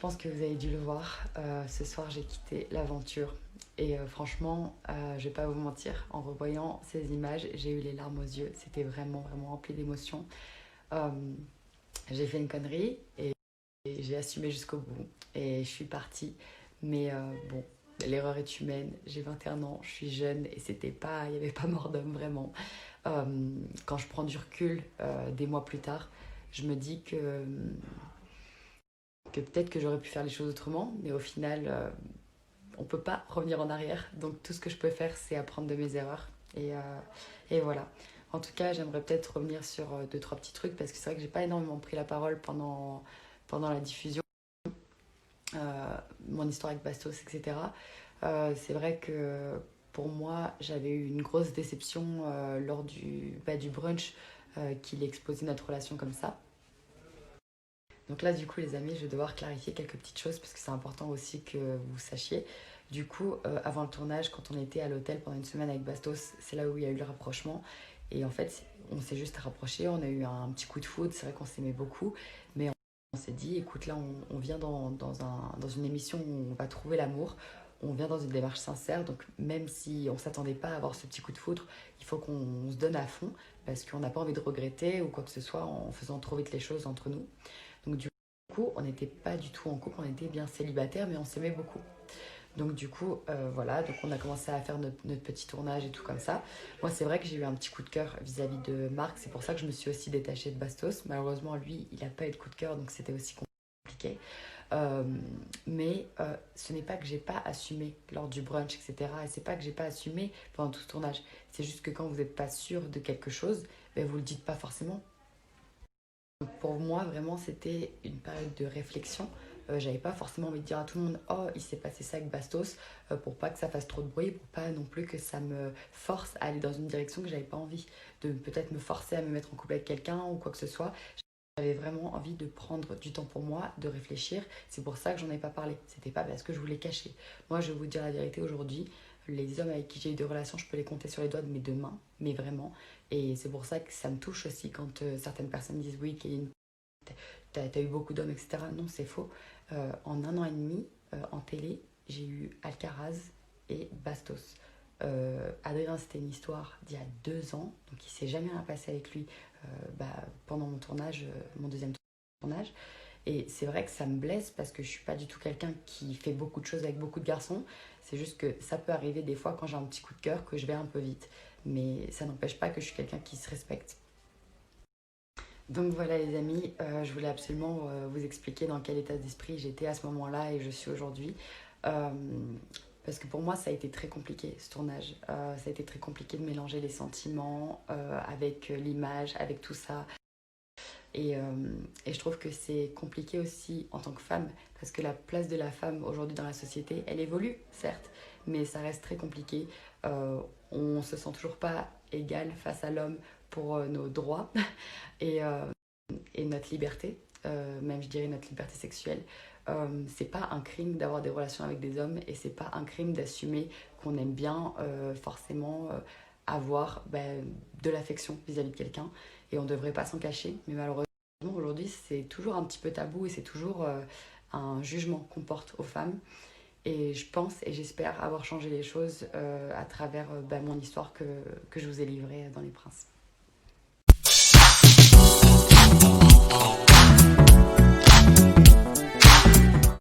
pense que vous avez dû le voir. Ce soir, j'ai quitté l'aventure. Et franchement, je vais pas vous mentir, en revoyant ces images, j'ai eu les larmes aux yeux. C'était vraiment, vraiment rempli d'émotions. Euh, j'ai fait une connerie et j'ai assumé jusqu'au bout. Et je suis partie. Mais bon, l'erreur est humaine. J'ai 21 ans, je suis jeune et c'était pas, il n'y avait pas mort d'homme vraiment. Euh, Quand je prends du recul des mois plus tard, je me dis que peut-être que j'aurais pu faire les choses autrement, mais au final, on peut pas revenir en arrière. Donc tout ce que je peux faire, c'est apprendre de mes erreurs. Et voilà. En tout cas, j'aimerais peut-être revenir sur deux, trois petits trucs parce que c'est vrai que j'ai pas énormément pris la parole pendant la diffusion, mon histoire avec Bastos, etc. C'est vrai que pour moi, j'avais eu une grosse déception lors du brunch qu'il ait exposé notre relation comme ça. Donc là, du coup, les amis, je vais devoir clarifier quelques petites choses parce que c'est important aussi que vous sachiez. Du coup, avant le tournage, quand on était à l'hôtel pendant une semaine avec Bastos, c'est là où il y a eu le rapprochement. Et en fait, on s'est juste rapprochés, on a eu un petit coup de foudre, c'est vrai qu'on s'aimait beaucoup, mais on s'est dit, écoute, là, on vient dans une émission où on va trouver l'amour, on vient dans une démarche sincère, donc même si on ne s'attendait pas à avoir ce petit coup de foudre, il faut qu'on se donne à fond parce qu'on n'a pas envie de regretter ou quoi que ce soit en faisant trop vite les choses entre nous. Donc du coup, on n'était pas du tout en couple, on était bien célibataires, mais on s'aimait beaucoup. Donc du coup, voilà, donc on a commencé à faire notre petit tournage et tout comme ça. Moi, c'est vrai que j'ai eu un petit coup de cœur vis-à-vis de Marc, c'est pour ça que je me suis aussi détachée de Bastos. Malheureusement, lui, il n'a pas eu de coup de cœur, donc c'était aussi compliqué. Euh, mais ce n'est pas que j'ai pas assumé lors du brunch, etc. Et c'est pas que j'ai pas assumé pendant tout ce tournage. C'est juste que quand vous n'êtes pas sûr de quelque chose, ben, vous le dites pas forcément. Pour moi, vraiment, c'était une période de réflexion. J'avais pas forcément envie de dire à tout le monde, oh, il s'est passé ça avec Bastos, pour pas que ça fasse trop de bruit, pour pas non plus que ça me force à aller dans une direction que j'avais pas envie, de peut-être me forcer à me mettre en couple avec quelqu'un ou quoi que ce soit. J'avais vraiment envie de prendre du temps pour moi, de réfléchir. C'est pour ça que j'en ai pas parlé. C'était pas parce que je voulais cacher. Moi, je vais vous dire la vérité aujourd'hui. Les hommes avec qui j'ai eu des relations, je peux les compter sur les doigts de mes deux mains, mais vraiment. Et c'est pour ça que ça me touche aussi quand certaines personnes disent oui, Kéline, t'as eu beaucoup d'hommes, etc. Non, c'est faux. En un an et demi, en télé, j'ai eu Alcaraz et Bastos. Adrien, c'était une histoire d'il y a 2 ans, donc il s'est jamais rien passé avec lui pendant mon tournage, mon deuxième tournage. Et c'est vrai que ça me blesse parce que je suis pas du tout quelqu'un qui fait beaucoup de choses avec beaucoup de garçons. C'est juste que ça peut arriver des fois quand j'ai un petit coup de cœur que je vais un peu vite. Mais ça n'empêche pas que je suis quelqu'un qui se respecte. Donc voilà les amis, je voulais absolument vous expliquer dans quel état d'esprit j'étais à ce moment-là et je suis aujourd'hui. Euh, Parce que pour moi ça a été très compliqué ce tournage. Ça a été très compliqué de mélanger les sentiments avec l'image, avec tout ça. Et, et je trouve que c'est compliqué aussi en tant que femme, parce que la place de la femme aujourd'hui dans la société, elle évolue, certes, mais ça reste très compliqué. On se sent toujours pas égal face à l'homme pour nos droits et et notre liberté, même je dirais notre liberté sexuelle. C'est pas un crime d'avoir des relations avec des hommes et c'est pas un crime d'assumer qu'on aime bien forcément avoir de l'affection vis-à-vis de quelqu'un et on devrait pas s'en cacher, mais malheureusement aujourd'hui c'est toujours un petit peu tabou et c'est toujours un jugement qu'on porte aux femmes et je pense et j'espère avoir changé les choses à travers mon histoire que je vous ai livrée dans Les Princes.